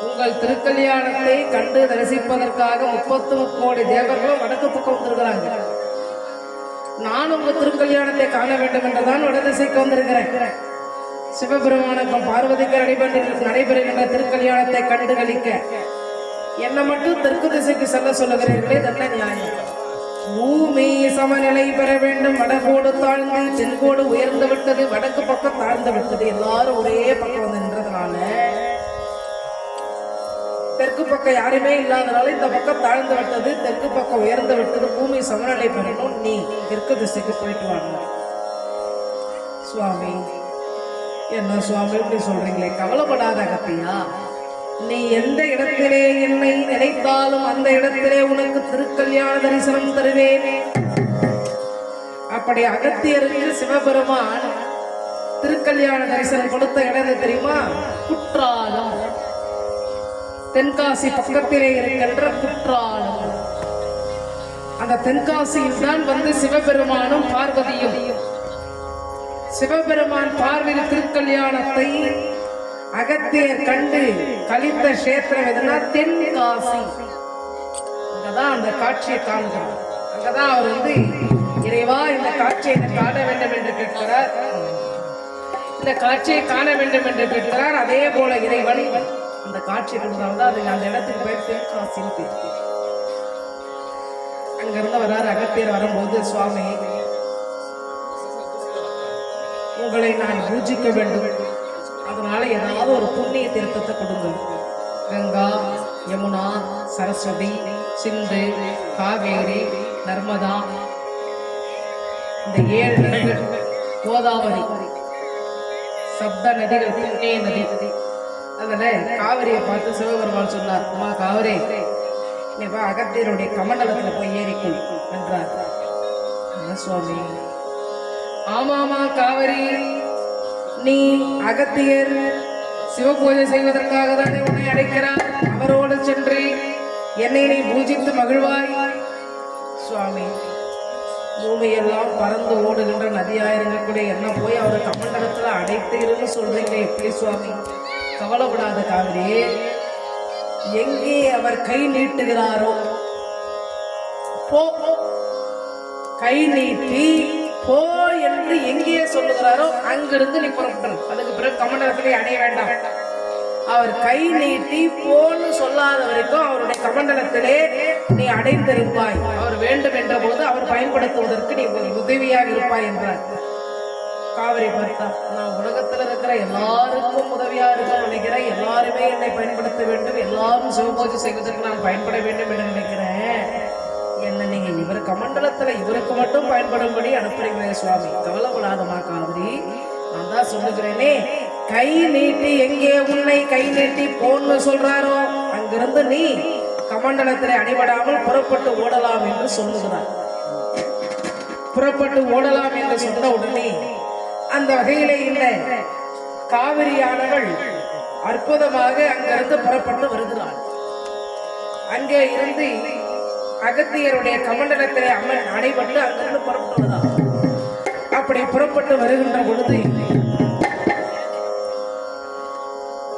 உங்கள் திருக்கல்யாணத்தை கண்டு தரிசிப்பதற்காக 33 கோடி தேவர்களும் வடக்கு பக்கம் வந்திருக்கிறாங்க. நான் உங்க திருக்கல்யாணத்தை காண வேண்டும் என்றுதான் வடதிசைக்கு வந்திருக்கிறேன். சிவபெருமானுக்கும் பார்வதிக்கு நடைபெறுகின்ற திருக்கல்யாணத்தை கண்டு கழிக்க என்ன மட்டும் தெற்கு திசைக்கு செல்ல சொல்லுகிறீர்களே, தன்ன நியாயம். பூமி சமநிலை பெற வேண்டும். வடகோடு தாழ்ந்து தென்கோடு உயர்ந்து விட்டது, வடக்கு பக்கம் தாழ்ந்து விட்டது. எல்லாரும் ஒரே பக்கம் வந்து நின்றதுனால தெற்கு பக்கம் யாருமே இல்லாதனால இந்த பக்கம் தாழ்ந்து விட்டது, தெற்கு பக்கம் உயர்ந்து விட்டது. பூமி சமநிலை பெறணும், நீ தெற்கு திசைக்கு போயிட்டு வாங்க. சுவாமி, என்ன சுவாமி இப்படி சொல்றீங்களே? கவலைப்படாத அகத்தியா, நீ எந்த இடத்திலே என்னை நினைத்தாலும் அந்த இடத்திலே உனக்கு திருக்கல்யாண தரிசனம் தருவேன். அப்படி அகத்தியருக்கு சிவபெருமான் திருக்கல்யாண தரிசனம் கொடுத்த இடம் தெரியுமா? குற்றாலம். தென்காசி பக்கத்திலே இருக்கின்ற குற்றாலம். அந்த தென்காசியில் தான் வந்து சிவபெருமானும் பார்வதியும். சிவபெருமான் பார்வதி திருக்கல்யாணத்தை அகத்தியர் கண்டு கழித்த கஷேத்திரம் எதுனா தென்காசி. அங்கதான் அந்த காட்சியை காணுகிறார். அங்கதான் அவர் வந்து, இறைவா இந்த காட்சியை காண வேண்டும் என்று கேட்கிறார். இந்த காட்சியை காண வேண்டும் என்று கேட்கிறார். அதே போல இறைவன் அந்த காட்சி கொடுத்தால்தான் அது அந்த இடத்துக்கு பேர் தென்காசின்னு பேர். அங்கிருந்து வராரு அகத்தியர். வரும்போது, சுவாமி உங்களை நான் பூஜிக்க வேண்டும், அதனால ஏதாவது ஒரு புண்ணிய தீர்த்தத்தை கொடுங்கள். கங்கா, யமுனா, சரஸ்வதி, சிந்து, காவேரி, நர்மதா, இந்த 7 நதிகள், கோதாவரி, சப்த நதிகள், புண்ணிய நதி. அதுல காவிரியை பார்த்து சிவபெருமான் சொன்னார், அம்மா காவிரி, நீ அகத்தியருடைய கமண்டலத்துல போய் ஏறிக்கொள் என்றார். சுவாமி, ஆமாமா காவிரி, நீ அகத்தியர் சிவபூஜை செய்வதற்காக தானே உன்னை அழைக்கிறார். அவரோடு சென்று என்னை நீ பூஜித்து மகிழ்வாய். சுவாமி, பூமியெல்லாம் பறந்து ஓடுகின்ற நதியாயிருக்கக்கூடிய என்ன போய் அவர் கமண்டலத்துல அடைத்து இருன்னு சொல்றீங்க, எப்படி சுவாமி? கவலைப்படாத காவிரி, எங்கே அவர் கை நீட்டுகிறாரோ, போ, கை நீட்டி போ என்று எங்கே சொல்லுகிறாரோ அங்கிருந்து நீ புறப்படணும். அதுக்கு பிறகு கமண்டலத்திலே அடைய வேண்டாம். அவர் கை நீட்டி போன்னு சொல்லாத வரைக்கும் அவருடைய கமண்டலத்திலே நீ அடைந்திருப்பாய். அவர் வேண்டும் என்ற போது அவர் பயன்படுத்துவதற்கு நீ உதவியாக இருப்பாய் என்றார். காவிரி பார்த்தா, நான் உலகத்தில் இருக்கிற எல்லாருக்கும் உதவியா இருக்க நினைக்கிறேன். எல்லாருமே என்னை பயன்படுத்த வேண்டும், எல்லாரும் சிவபூஜை செய்வதற்கு நான் பயன்பட வேண்டும் என்று நினைக்கிறேன். என்ன நீங்க இவர் கமண்டலத்துல இவருக்கு மட்டும் பயன்படும்படி அனுப்புறீங்களே சுவாமி? கவலைப்படாதமா காவிரி, நான் தான் சொல்லுகிறேனே, கை நீட்டி எங்கே உன்னை கை நீட்டி போன்னு சொல்றாரோ அங்கிருந்து நீ கமண்டலத்திலே அடிபடாமல் புறப்பட்டு ஓடலாம் என்று சொல்லுகிறார். புறப்பட்டு ஓடலாம் என்று சொன்ன உடனே அந்த வகையிலே இந்த காவிரியானவள் அற்புதமாக அங்கிருந்து புறப்பட்டு வருகிறாள். அங்கே இருந்து அகத்தியருடைய கமண்டலத்திலே அடைபட்டு அங்கிருந்து புறப்படுவதால் அப்படி புறப்பட்டு வருகின்ற பொழுது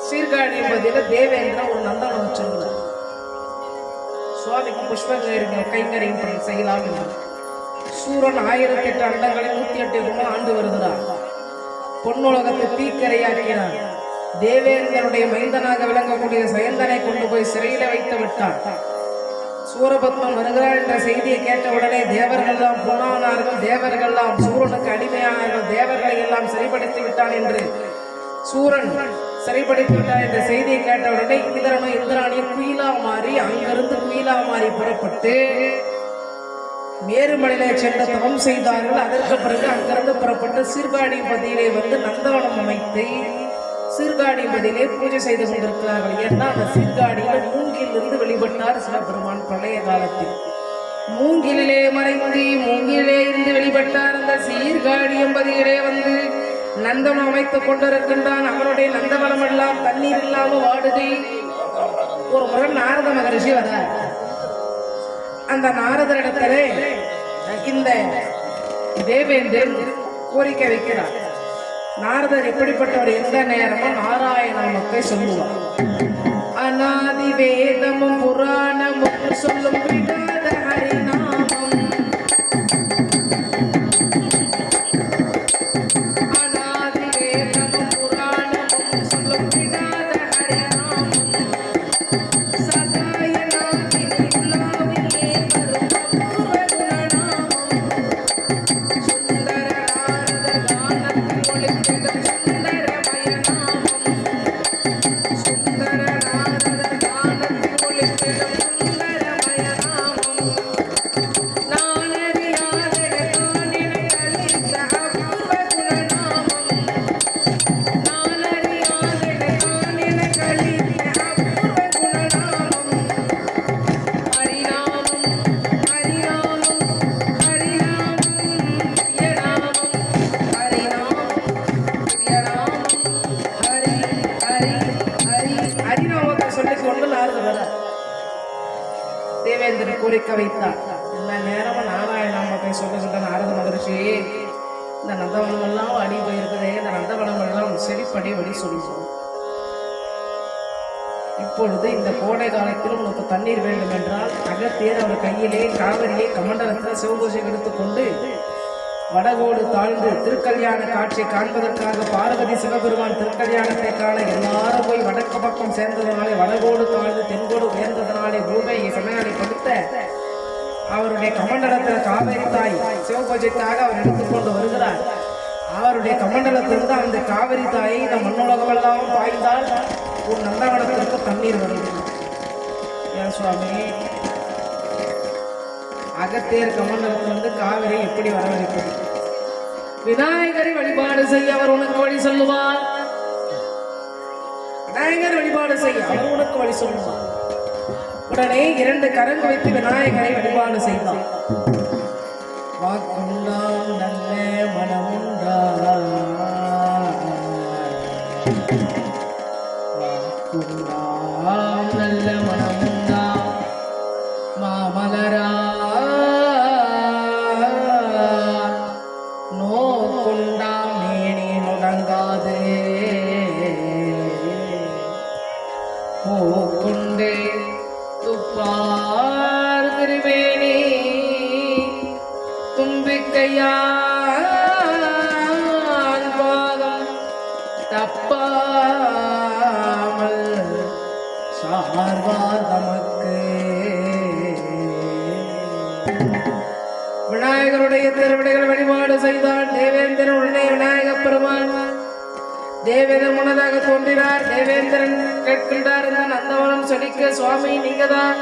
சீர்காழி பகுதியில் தேவேந்திர ஒரு நந்தவனம் வச்சிருந்தார். சுவாமிக்கு புஷ்பங்க கைங்கரியம் செய்யலாம் என்று சூரன் 1008 அண்டங்களை 108 யுகமும் ஆண்டு வருகிறார். பொன்னுலகத்தை தீக்கரையாக்கினார். தேவேந்திரனுடைய மைந்தனாக விளங்கக்கூடிய சயந்தனை கொண்டு போய் சிறையில வைத்து விட்டார். சூரபத்மன் வருகிறார் என்ற செய்தியை கேட்டவுடனே தேவர்கள் எல்லாம் போனானார்கள். தேவர்கள் எல்லாம் சூரனுக்கு அடிமையானார்கள். தேவர்களை எல்லாம் சரிப்படுத்தி விட்டான் என்று சூரன் சரிப்படுத்தி விட்டான் என்ற செய்தியை கேட்டவுடனே இந்திரனும் இந்திராணியும் குயிலா மாறி அங்கிருந்து குயிலா மாறி புறப்பட்டு மேருமலையிலே சென்று தவம் செய்தார்கள். அதற்கு பிறகு அங்கிருந்து புறப்பட்டு சீர்காழி பதியிலே வந்து நந்தவனம் அமைத்து சீர்காழி பதிலே பூஜை செய்து கொண்டிருக்கிறார்கள். ஏன்னா அந்த சீர்காழியில மூங்கிலிருந்து வெளிப்பட்டார் சிவபெருமான் பிரளய காலத்தில். மூங்கிலே மறைந்து மூங்கிலே இருந்து வெளிப்பட்டார். அந்த சீர்காழி என்பதிலே வந்து நந்தவனம் அமைத்துக் கொண்டிருக்கின்றான். அவனுடைய நந்தவனம் எல்லாம் தண்ணீர் இல்லாமல் வாடுது. ஒரு முறை நாரத மகரிஷி வரார். அந்த நாரதரிடத்திலே இந்த தேவேந்திரன் கோரிக்கை வைக்கிறார். நாரதர் எப்படிப்பட்டவர்? எந்த நேரமும் நாராயணாமத்தை சொல்லுவார். அநாதி வேதமும் புராணமும் சொல்லும் விடாத ஹரிநாமம். அநாதி வேதமும் புராணமும் சொல்லும் விடாத ஹரிநாமம். சகாய நாதினி உலாவிலே வரும் அபூர்வ குணநாமம். சுந்தர நாரத கானத்தில் ஒளித்திடும் சுந்தரமய நாமம். சுந்தர நாரத கானத்தில் ஒளித்திடும் சுந்தரமய நாமம். நான் அறியாத காணினை அளித்த அபூர்வ குணநாமம். நான் அறியாத காணினை அளித்த அபூர்வ குணநாமம். ஹரிநாமம் ஹரிநாமம் ஹரிநாமம் திவ்யநாமம். ஹரிநாமம் திவ்யநாமம். ஹரி ஹரி ஹரி. ஹரிநாமத்தை சொல்லிக் கொண்டு நாரதர் வர தேவேந்திரன் கோரிக்கை வைத்தார். எல்லா நேரமும் நாராயணாமத்தை சொல்ல சொல்ல நாரத மகரிஷி, இந்த நந்தவனம் எல்லாம் அடி போயிருக்குதே, இந்த நந்தவனம் எல்லாம் செழிப்படி வழி சொல்லிப்போம். இப்பொழுது இந்த கோடை காலத்திலும் உனக்கு தண்ணீர் வேண்டும் என்றால் அகத்தியர் அவர் கையிலே காவிரியை கமண்டலத்தில் சிவபூஜை எடுத்துக்கொண்டு வடகோடு தாழ்ந்து திருக்கல்யாண காட்சியை காண்பதற்காக பார்வதி சிவபெருமான் திருக்கல்யாணத்தை காண எல்லாரும் போய் வடக்கு பக்கம் சேர்ந்ததனாலே வடகோடு தாழ்ந்து தென்கோடு உயர்ந்ததனாலே பூமியை சமநிலைப்படுத்த அவருடைய கமண்டலத்தில் காவேரி தாய் சிவபூஜைக்காக அவர் எடுத்துக்கொண்டு வருகிறார். அவருடைய கமண்டலத்திலிருந்து அந்த காவிரி தாயை இந்த மண்ணுலகமெல்லாம் பாய்ந்தால் ஒரு நந்தவனத்திற்கு தண்ணீர் வருகிறது. ஏன் சுவாமி, அகத்தியர் கமண்டலத்திலிருந்து காவிரி எப்படி வரவழைப்பது? விநாயகரை வழிபாடு செய்ய அவர் உனக்கு வழி சொல்லுவார். விநாயகர் வழிபாடு செய்ய அவர் உனக்கு வழி சொல்லுவார். உடனே 2 கரங்கள் வைத்து விநாயகரை வழிபாடு செய்தார். வாக்குண்டாம் நல்ல மனமுண்டா, வாக்குண்டாம் நல்ல மனமுண்டா, மாமலரா நோக்குண்டாம் மேனி நுடங்காது, போக்குண்டே துப்பார் திருமேனி தும்பிக்கையான் பாதம் தப்பாமல் சார்வார் தமக்கு. விநாயகருடைய திருவிடைகள் வழிபாடு செய்தார் தேவேந்திரன். உடனே விநாயகப் பெருமான் தேவேந்திரன் முன்னதாக தோன்றினார். தேவேந்திரன் கேட்கின்றார், இந்த நந்தவனம் செழிக்க சுவாமி நீங்கதான்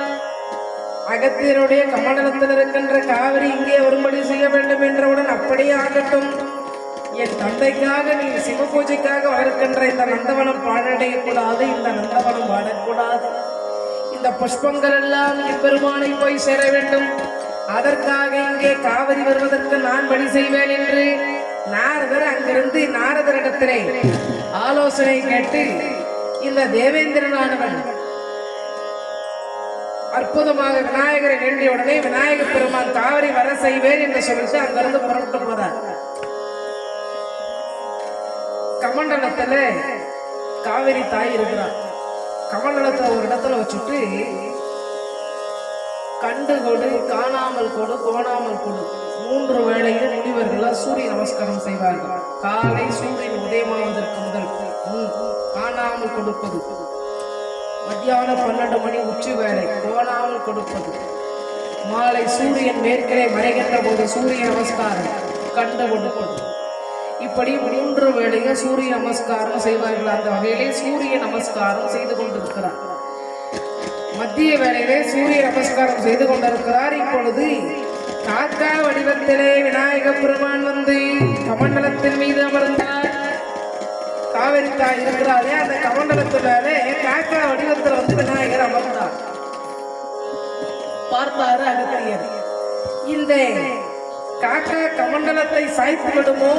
அகத்தியருடைய கமண்டலத்தில் இருக்கின்ற காவிரி இங்கே வரும்படி செய்ய வேண்டும் என்றவுடன் அப்படியே ஆகட்டும். என் தந்தைக்காக நீ சிவ பூஜைக்காக வருகின்ற இந்த நந்தவனம் பாழடையக்கூடாது, இந்த நந்தவனம் வாடக்கூடாது. இந்த புஷ்பங்கள் எல்லாம் இப்பெருமானை போய் சேர வேண்டும். அதற்காக இங்கே காவிரி வருவதற்கு நான் வழி செய்வேன் என்று நாரதர் அங்கிருந்து நாரதரிடத்திலே ஆலோசனை கேட்டு இந்த தேவேந்திரனானவன் அற்புதமாக விநாயகரை வேண்டிய உடனே விநாயகப் பெருமான் காவிரி வர செய்வேன் என்று சொல்லிட்டு அங்கிருந்து புறப்பட்டு போறார். கமண்டலத்துல காவிரி தாய் இருக்கிறார். கமண்டலத்துல ஒரு இடத்துல வச்சுட்டு கண்டு கொடு, காணாமல் கொடு, கோணாமல் கொடு, 3 வேளையில் முனிவர்கள் சூரிய நமஸ்காரம் செய்வார்கள். காலை சூரியன் உதயமாவதற்கு முதல் காணாமல் கொடுப்பது, மத்தியானம் 12 மணி உச்சி வேளை கோணாமல் கொடுப்பது, மாலை சூரியன் மேற்கிலே மறைகின்ற போது சூரிய நமஸ்காரம் கண்டு கொடுப்பது. இப்படி 3 வேளையில் சூரிய நமஸ்காரம் செய்வார்கள். அந்த வகையிலே சூரிய நமஸ்காரம் செய்து கொண்டிருக்கிறார். மத்திய வேளையிலே சூரிய நமஸ்காரம் செய்து கொண்டிருக்கிறார். இப்பொழுது காக்கா வடிவத்திலே விநாயகப் பெருமான் வந்து கமண்டலத்தின் மீது அமர்ந்தார். காவிரி தாய் இருக்கிறாரே, அந்த கமண்டலத்திலே காக்கா வடிவத்தில் வந்து விநாயகர் அமர்ந்தார். பார்த்தாரு அகத்தியர், இந்த காக்கா கமண்டலத்தை சாய்த்து விடுமோ,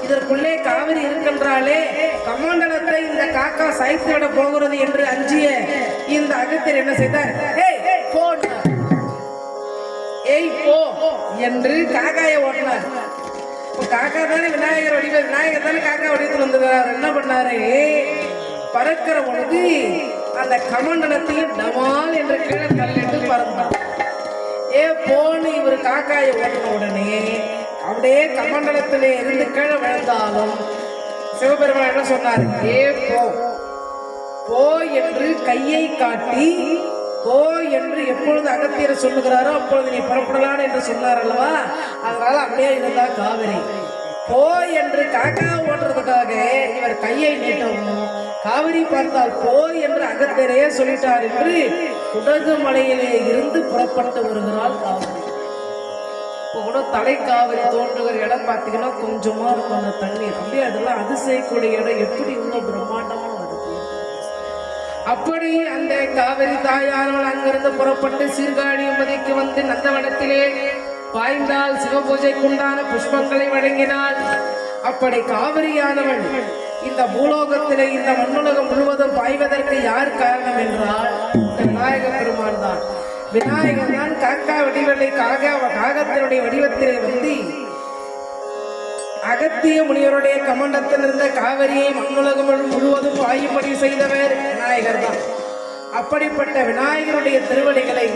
இதற்குள்ளே காவிரி இருக்கின்றாலே, கமண்டலத்தை இந்த காக்கா சாய்த்து விட போகிறது என்று அஞ்சிய இந்த அகத்தியர் என்ன செய்தார்? ஏய் போ என்று காக்காயை ஓட்டினார். இப்போ காக்கா தானே விநாயகர் வடிவ, விநாயகர் தானே காக்கா வடிவத்தில் வந்துடுறாரு. என்ன பண்ணாரு, பறக்கிற பொழுது அந்த கமண்டலத்தையும் டமால் என்ற கீழே தள்ளிட்டு பறந்தார். போன்னு இவர் காக்காயை ஓட்டின உடனே அப்படியே கமண்டலத்திலே இருந்து கீழே விழுந்தாலும் சிவபெருமான் என்ன சொன்னார், போ என்று கையை காட்டி போ என்று எப்பொழுது அகத்தியரை சொல்லுகிறாரோ அப்பொழுது நீ புறப்படலாம் என்று சொன்னார் அல்லவா. அதனால அப்படியே இருந்தா காவிரி. போ என்று காக்கா ஓட்டுறதுக்காக இவர் கையை நீட்டவும் காவிரி பார்த்தால் போ என்று அகத்தியரையே சொல்லிட்டார் என்று குடகு மலையிலே இருந்து புறப்பட்டு வருகிறாள் காவிரி. கூட தலை காவிரி தோன்றுகிற இடம் பார்த்தீங்கன்னா கொஞ்சமா இருக்கும் அந்த தண்ணீர். அப்படியே அதெல்லாம் அதிசயக்கூடிய இடம் எப்படி உள்ள பிரம்மாண்டமா வருது. அப்படி அந்த காவிரி தாயானவள் அங்கிருந்து புறப்பட்டு சீர்காழி மதிக்கு வந்து நந்தவனத்திலே பாய்ந்தால் சிவபூஜைக்குண்டான புஷ்பங்களை வழங்கினாள். அப்படி காவிரியானவள் இந்த பூலோகத்திலே இந்த மண்ணுலகம் முழுவதும் பாய்வதற்கு யார் காரணம் என்றால் இந்த விநாயக பெருமான் தான். விநாயகர் தான் காக்கா வடிவலை காகத்தினுடைய வடிவத்திலே வந்து அகத்திய முனிவருடைய கமண்டத்தில் இருந்த காவிரியை மண்ணுலகம் முழுவதும் பாயும்படி செய்தவர் விநாயகர் தான். அப்படிப்பட்ட விநாயகருடைய திருவடிகளை